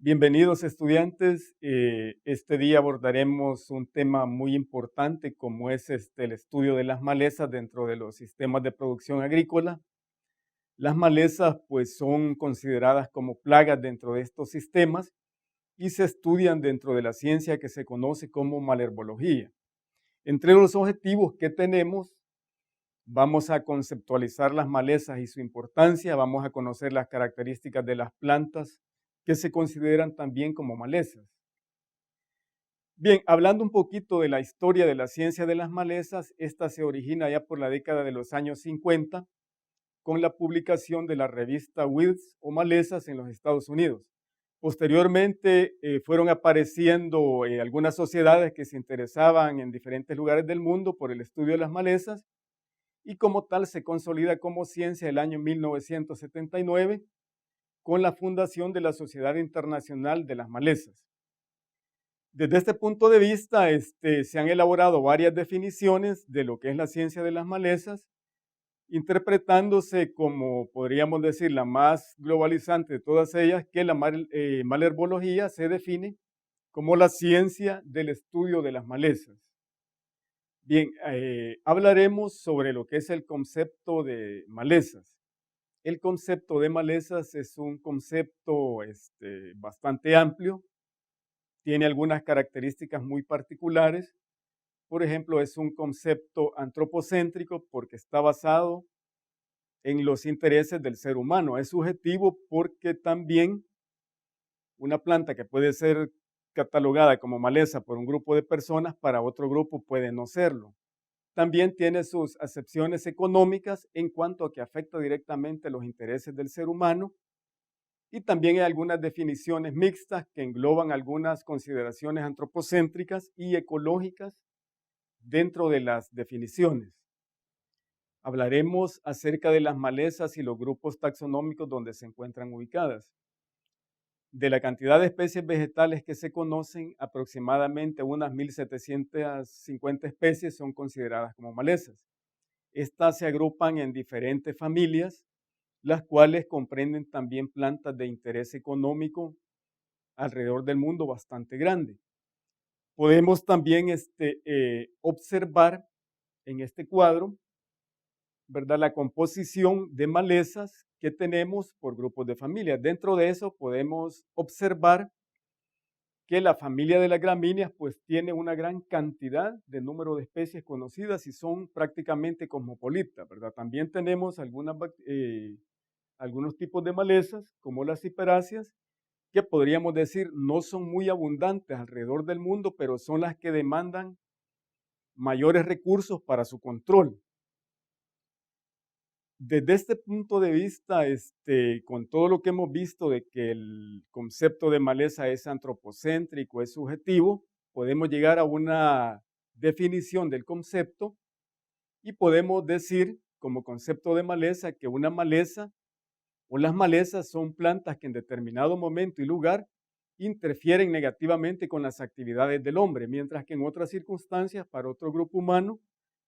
Bienvenidos estudiantes. Este día abordaremos un tema muy importante como es el estudio de las malezas dentro de los sistemas de producción agrícola. Las malezas pues son consideradas como plagas dentro de estos sistemas y se estudian dentro de la ciencia que se conoce como malherbología. Entre los objetivos que tenemos, vamos a conceptualizar las malezas y su importancia, vamos a conocer las características de las plantas que se consideran también como malezas. Bien, hablando un poquito de la historia de la ciencia de las malezas, esta se origina ya por la década de los años 50 con la publicación de la revista Weeds o Malezas en los Estados Unidos. Posteriormente fueron apareciendo algunas sociedades que se interesaban en diferentes lugares del mundo por el estudio de las malezas y como tal se consolida como ciencia el año 1979 con la fundación de la Sociedad Internacional de las Malezas. Desde este punto de vista, se han elaborado varias definiciones de lo que es la ciencia de las malezas, interpretándose como, podríamos decir, la más globalizante de todas ellas, que la malherbología se define como la ciencia del estudio de las malezas. Bien, hablaremos sobre lo que es el concepto de malezas. El concepto de malezas es un concepto bastante amplio, tiene algunas características muy particulares. Por ejemplo, es un concepto antropocéntrico porque está basado en los intereses del ser humano. Es subjetivo porque también una planta que puede ser catalogada como maleza por un grupo de personas, para otro grupo puede no serlo. También tiene sus acepciones económicas en cuanto a que afecta directamente los intereses del ser humano y también hay algunas definiciones mixtas que engloban algunas consideraciones antropocéntricas y ecológicas dentro de las definiciones. Hablaremos acerca de las malezas y los grupos taxonómicos donde se encuentran ubicadas. De la cantidad de especies vegetales que se conocen, aproximadamente unas 1.750 especies son consideradas como malezas. Estas se agrupan en diferentes familias, las cuales comprenden también plantas de interés económico alrededor del mundo bastante grande. Podemos también observar en este cuadro, ¿verdad?, la composición de malezas que tenemos por grupos de familias. Dentro de eso podemos observar que la familia de las gramíneas pues tiene una gran cantidad de número de especies conocidas y son prácticamente cosmopolitas, ¿verdad? También tenemos algunos tipos de malezas como las ciperáceas que podríamos decir no son muy abundantes alrededor del mundo, pero son las que demandan mayores recursos para su control. Desde este punto de vista, con todo lo que hemos visto de que el concepto de maleza es antropocéntrico, es subjetivo, podemos llegar a una definición del concepto y podemos decir como concepto de maleza que una maleza o las malezas son plantas que en determinado momento y lugar interfieren negativamente con las actividades del hombre, mientras que en otras circunstancias para otro grupo humano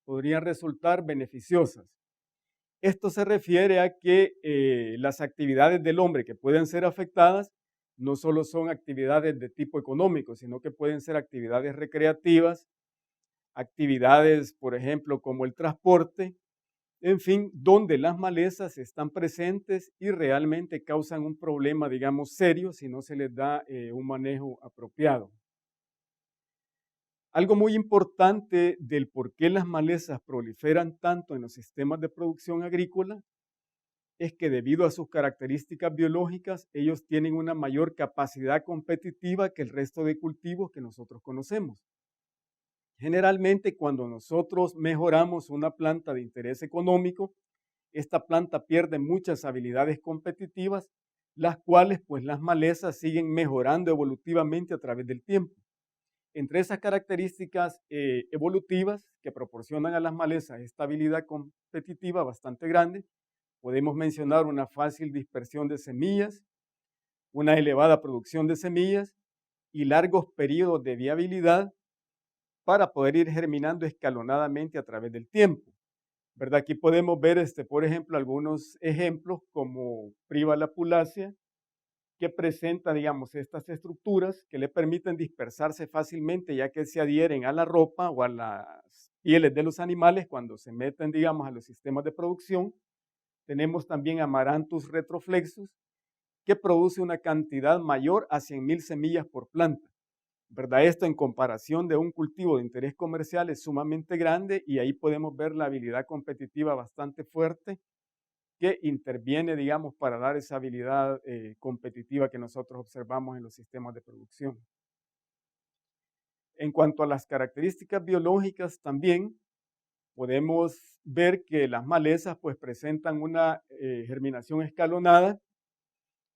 podrían resultar beneficiosas. Esto se refiere a que las actividades del hombre que pueden ser afectadas no solo son actividades de tipo económico, sino que pueden ser actividades recreativas, actividades, por ejemplo, como el transporte, en fin, donde las malezas están presentes y realmente causan un problema, digamos, serio si no se les da un manejo apropiado. Algo muy importante del por qué las malezas proliferan tanto en los sistemas de producción agrícola es que debido a sus características biológicas, ellos tienen una mayor capacidad competitiva que el resto de cultivos que nosotros conocemos. Generalmente, cuando nosotros mejoramos una planta de interés económico, esta planta pierde muchas habilidades competitivas, las cuales pues las malezas siguen mejorando evolutivamente a través del tiempo. Entre esas características evolutivas que proporcionan a las malezas esta habilidad competitiva bastante grande, podemos mencionar una fácil dispersión de semillas, una elevada producción de semillas y largos periodos de viabilidad para poder ir germinando escalonadamente a través del tiempo. ¿Verdad? Aquí podemos ver, por ejemplo, algunos ejemplos como Priva lapulacea, que presenta, digamos, estas estructuras que le permiten dispersarse fácilmente, ya que se adhieren a la ropa o a las pieles de los animales cuando se meten, digamos, a los sistemas de producción. Tenemos también Amaranthus retroflexus, que produce una cantidad mayor a 100.000 semillas por planta, ¿verdad? Esto en comparación de un cultivo de interés comercial es sumamente grande y ahí podemos ver la habilidad competitiva bastante fuerte que interviene, digamos, para dar esa habilidad competitiva que nosotros observamos en los sistemas de producción. En cuanto a las características biológicas también, podemos ver que las malezas pues presentan una germinación escalonada,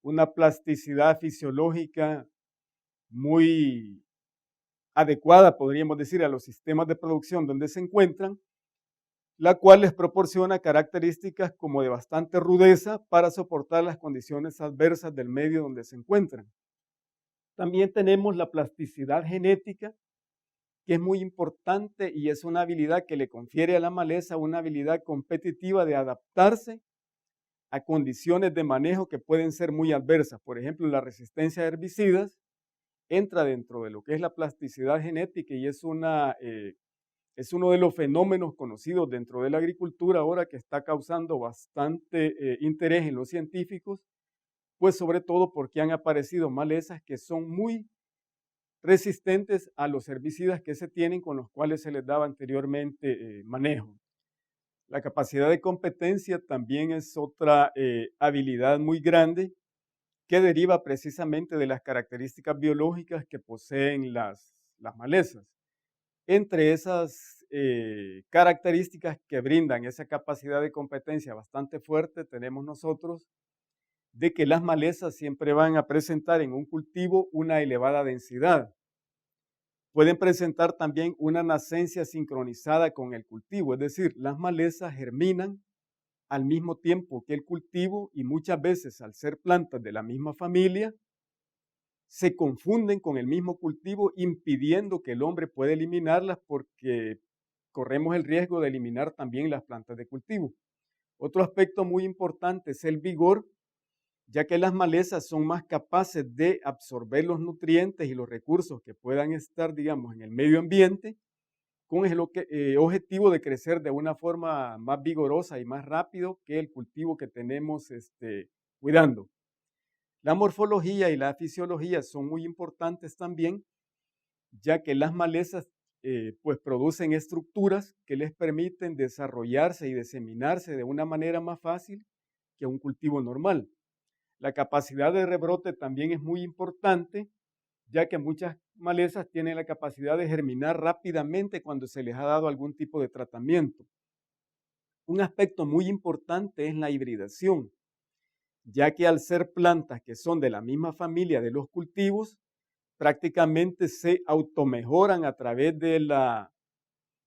una plasticidad fisiológica muy adecuada, podríamos decir, a los sistemas de producción donde se encuentran, la cual les proporciona características como de bastante rudeza para soportar las condiciones adversas del medio donde se encuentran. También tenemos la plasticidad genética, que es muy importante y es una habilidad que le confiere a la maleza una habilidad competitiva de adaptarse a condiciones de manejo que pueden ser muy adversas. Por ejemplo, la resistencia a herbicidas entra dentro de lo que es la plasticidad genética y es uno de los fenómenos conocidos dentro de la agricultura ahora que está causando bastante interés en los científicos, pues sobre todo porque han aparecido malezas que son muy resistentes a los herbicidas que se tienen con los cuales se les daba anteriormente manejo. La capacidad de competencia también es otra habilidad muy grande que deriva precisamente de las características biológicas que poseen las malezas. Entre esas características que brindan esa capacidad de competencia bastante fuerte, tenemos nosotros de que las malezas siempre van a presentar en un cultivo una elevada densidad. Pueden presentar también una nascencia sincronizada con el cultivo, es decir, las malezas germinan al mismo tiempo que el cultivo y muchas veces al ser plantas de la misma familia, se confunden con el mismo cultivo, impidiendo que el hombre pueda eliminarlas porque corremos el riesgo de eliminar también las plantas de cultivo. Otro aspecto muy importante es el vigor, ya que las malezas son más capaces de absorber los nutrientes y los recursos que puedan estar, digamos, en el medio ambiente, con el objetivo de crecer de una forma más vigorosa y más rápido que el cultivo que tenemos cuidando. La morfología y la fisiología son muy importantes también, ya que las malezas pues producen estructuras que les permiten desarrollarse y diseminarse de una manera más fácil que un cultivo normal. La capacidad de rebrote también es muy importante, ya que muchas malezas tienen la capacidad de germinar rápidamente cuando se les ha dado algún tipo de tratamiento. Un aspecto muy importante es la hibridación, ya que al ser plantas que son de la misma familia de los cultivos, prácticamente se automejoran a través de la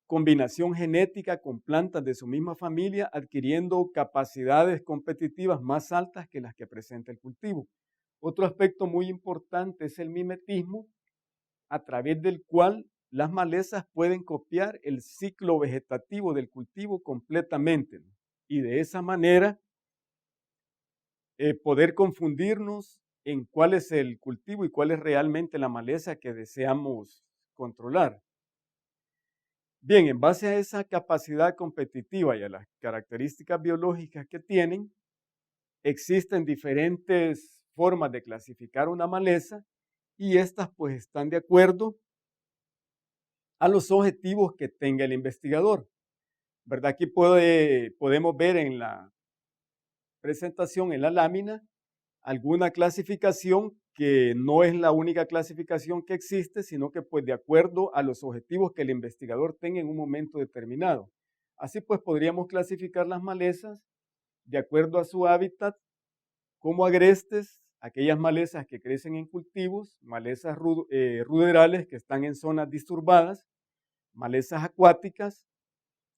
combinación genética con plantas de su misma familia, adquiriendo capacidades competitivas más altas que las que presenta el cultivo. Otro aspecto muy importante es el mimetismo, a través del cual las malezas pueden copiar el ciclo vegetativo del cultivo completamente, ¿no? Y de esa manera poder confundirnos en cuál es el cultivo y cuál es realmente la maleza que deseamos controlar. Bien, en base a esa capacidad competitiva y a las características biológicas que tienen, existen diferentes formas de clasificar una maleza y estas pues están de acuerdo a los objetivos que tenga el investigador. ¿Verdad? Aquí podemos ver en la presentación, en la lámina, alguna clasificación que no es la única clasificación que existe, sino que pues de acuerdo a los objetivos que el investigador tenga en un momento determinado. Así pues podríamos clasificar las malezas de acuerdo a su hábitat como agrestes, aquellas malezas que crecen en cultivos, malezas ruderales que están en zonas disturbadas, malezas acuáticas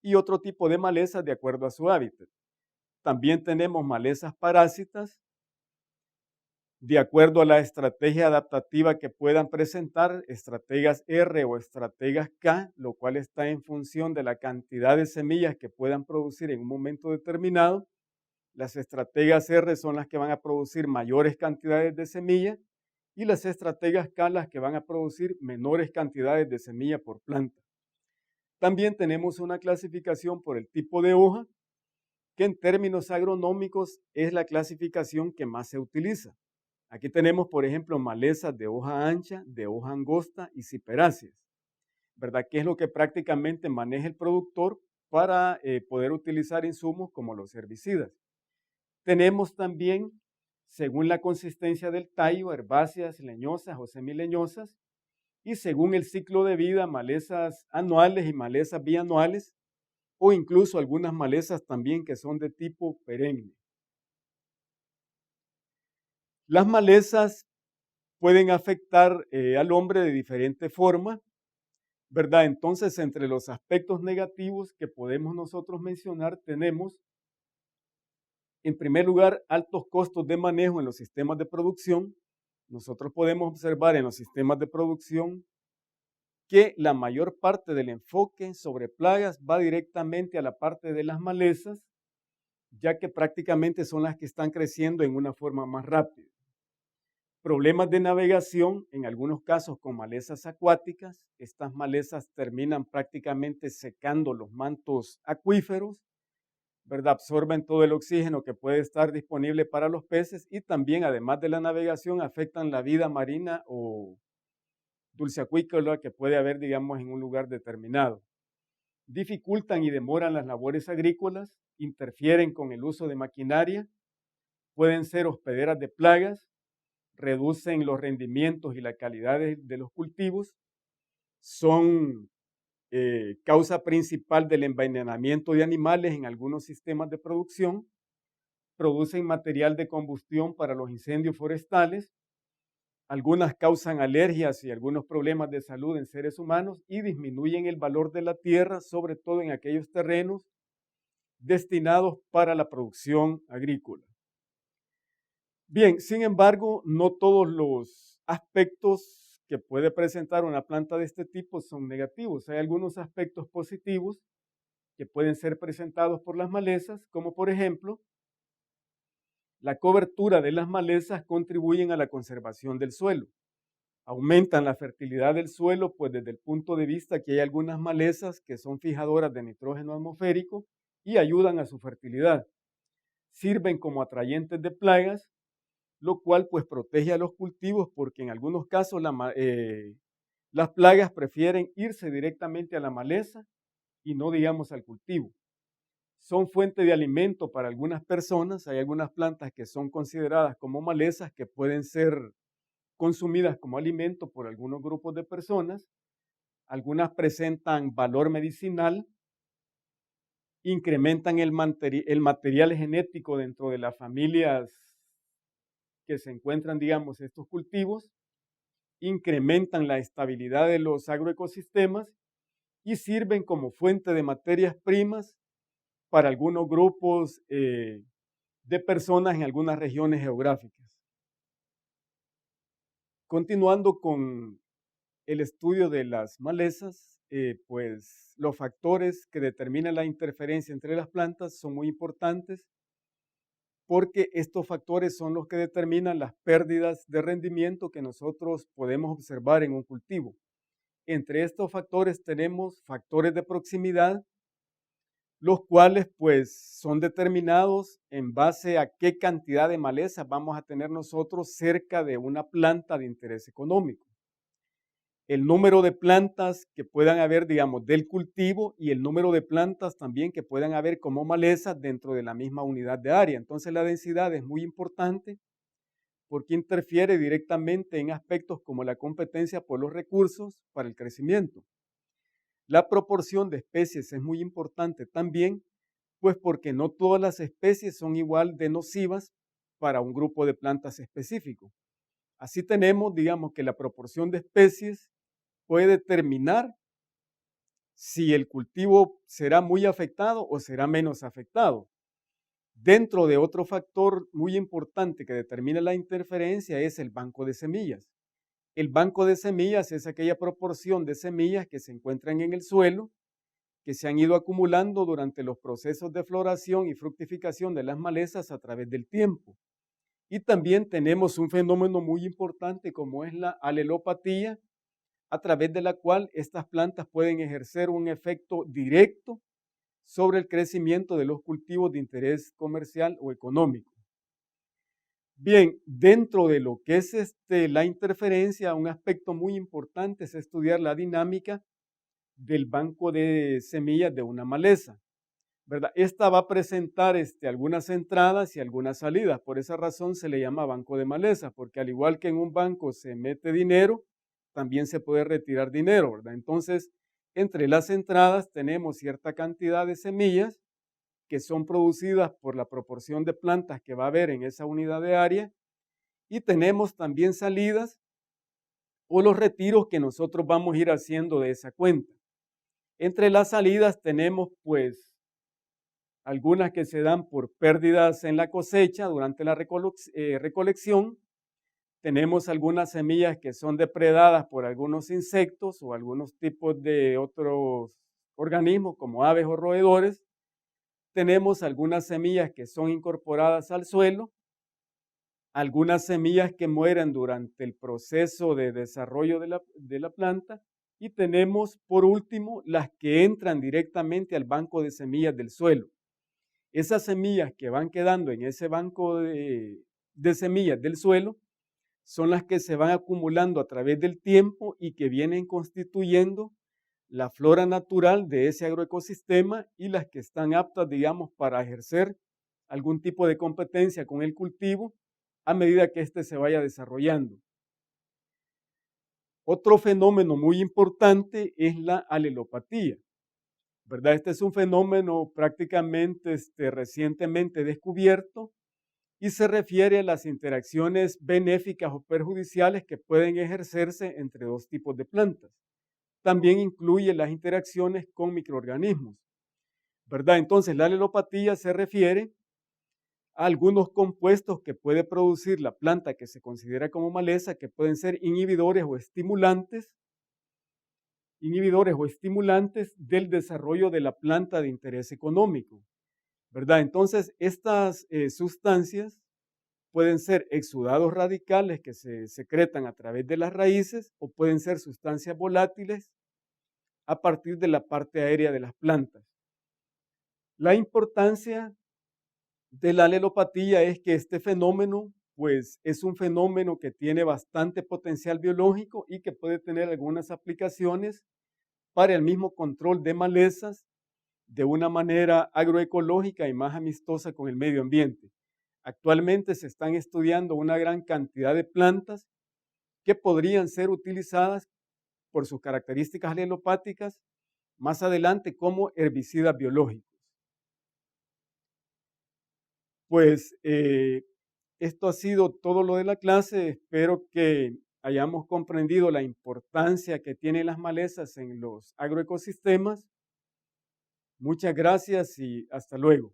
y otro tipo de malezas de acuerdo a su hábitat. También tenemos malezas parásitas, de acuerdo a la estrategia adaptativa que puedan presentar, estrategas R o estrategas K, lo cual está en función de la cantidad de semillas que puedan producir en un momento determinado. Las estrategas R son las que van a producir mayores cantidades de semilla y las estrategas K las que van a producir menores cantidades de semilla por planta. También tenemos una clasificación por el tipo de hoja, que en términos agronómicos es la clasificación que más se utiliza. Aquí tenemos, por ejemplo, malezas de hoja ancha, de hoja angosta y ciperáceas, ¿verdad? Que es lo que prácticamente maneja el productor para poder utilizar insumos como los herbicidas. Tenemos también, según la consistencia del tallo, herbáceas, leñosas o semileñosas, y según el ciclo de vida, malezas anuales y malezas bianuales, o incluso algunas malezas también que son de tipo perenne. Las malezas pueden afectar al hombre de diferente forma, ¿verdad? Entonces, entre los aspectos negativos que podemos nosotros mencionar, tenemos, en primer lugar, altos costos de manejo en los sistemas de producción. Nosotros podemos observar en los sistemas de producción que la mayor parte del enfoque sobre plagas va directamente a la parte de las malezas, ya que prácticamente son las que están creciendo en una forma más rápida. Problemas de navegación, en algunos casos con malezas acuáticas. Estas malezas terminan prácticamente secando los mantos acuíferos, ¿verdad? Absorben todo el oxígeno que puede estar disponible para los peces y también, además de la navegación, afectan la vida marina o dulceacuícola que puede haber, digamos, en un lugar determinado. Dificultan y demoran las labores agrícolas, interfieren con el uso de maquinaria, pueden ser hospederas de plagas, reducen los rendimientos y la calidad de los cultivos, son causa principal del envenenamiento de animales en algunos sistemas de producción, producen material de combustión para los incendios forestales, algunas causan alergias y algunos problemas de salud en seres humanos y disminuyen el valor de la tierra, sobre todo en aquellos terrenos destinados para la producción agrícola. Bien, sin embargo, no todos los aspectos que puede presentar una planta de este tipo son negativos. Hay algunos aspectos positivos que pueden ser presentados por las malezas, como por ejemplo, la cobertura de las malezas contribuyen a la conservación del suelo. Aumentan la fertilidad del suelo, pues desde el punto de vista que hay algunas malezas que son fijadoras de nitrógeno atmosférico y ayudan a su fertilidad. Sirven como atrayentes de plagas, lo cual pues protege a los cultivos porque en algunos casos las plagas prefieren irse directamente a la maleza y no digamos al cultivo. Son fuente de alimento para algunas personas. Hay algunas plantas que son consideradas como malezas que pueden ser consumidas como alimento por algunos grupos de personas. Algunas presentan valor medicinal, incrementan el material genético dentro de las familias que se encuentran, digamos, estos cultivos, incrementan la estabilidad de los agroecosistemas y sirven como fuente de materias primas para algunos grupos de personas en algunas regiones geográficas. Continuando con el estudio de las malezas, pues los factores que determinan la interferencia entre las plantas son muy importantes porque estos factores son los que determinan las pérdidas de rendimiento que nosotros podemos observar en un cultivo. Entre estos factores tenemos factores de proximidad, los cuales pues son determinados en base a qué cantidad de malezas vamos a tener nosotros cerca de una planta de interés económico. El número de plantas que puedan haber, digamos, del cultivo y el número de plantas también que puedan haber como malezas dentro de la misma unidad de área. Entonces la densidad es muy importante porque interfiere directamente en aspectos como la competencia por los recursos para el crecimiento. La proporción de especies es muy importante también, pues porque no todas las especies son igual de nocivas para un grupo de plantas específico. Así tenemos, digamos, que la proporción de especies puede determinar si el cultivo será muy afectado o será menos afectado. Dentro de otro factor muy importante que determina la interferencia es el banco de semillas. El banco de semillas es aquella proporción de semillas que se encuentran en el suelo que se han ido acumulando durante los procesos de floración y fructificación de las malezas a través del tiempo. Y también tenemos un fenómeno muy importante como es la alelopatía, a través de la cual estas plantas pueden ejercer un efecto directo sobre el crecimiento de los cultivos de interés comercial o económico. Bien, dentro de lo que es la interferencia, un aspecto muy importante es estudiar la dinámica del banco de semillas de una maleza, ¿verdad? Esta va a presentar algunas entradas y algunas salidas, por esa razón se le llama banco de maleza, porque al igual que en un banco se mete dinero, también se puede retirar dinero, ¿verdad? Entonces, entre las entradas tenemos cierta cantidad de semillas que son producidas por la proporción de plantas que va a haber en esa unidad de área, y tenemos también salidas o los retiros que nosotros vamos a ir haciendo de esa cuenta. Entre las salidas tenemos pues algunas que se dan por pérdidas en la cosecha durante la recolección. Tenemos algunas semillas que son depredadas por algunos insectos o algunos tipos de otros organismos como aves o roedores. Tenemos algunas semillas que son incorporadas al suelo, algunas semillas que mueren durante el proceso de desarrollo de la planta, y tenemos por último las que entran directamente al banco de semillas del suelo. Esas semillas que van quedando en ese banco de semillas del suelo son las que se van acumulando a través del tiempo y que vienen constituyendo la flora natural de ese agroecosistema y las que están aptas, digamos, para ejercer algún tipo de competencia con el cultivo a medida que éste se vaya desarrollando. Otro fenómeno muy importante es la alelopatía, ¿verdad? Este es un fenómeno prácticamente recientemente descubierto y se refiere a las interacciones benéficas o perjudiciales que pueden ejercerse entre dos tipos de plantas. También incluye las interacciones con microorganismos, ¿verdad? Entonces, la alelopatía se refiere a algunos compuestos que puede producir la planta que se considera como maleza, que pueden ser inhibidores o estimulantes del desarrollo de la planta de interés económico, ¿verdad? Entonces, estas sustancias pueden ser exudados radicales que se secretan a través de las raíces o pueden ser sustancias volátiles a partir de la parte aérea de las plantas. La importancia de la alelopatía es que este fenómeno, pues, es un fenómeno que tiene bastante potencial biológico y que puede tener algunas aplicaciones para el mismo control de malezas de una manera agroecológica y más amistosa con el medio ambiente. Actualmente se están estudiando una gran cantidad de plantas que podrían ser utilizadas por sus características alelopáticas más adelante como herbicidas biológicos. Pues esto ha sido todo lo de la clase. Espero que hayamos comprendido la importancia que tienen las malezas en los agroecosistemas. Muchas gracias y hasta luego.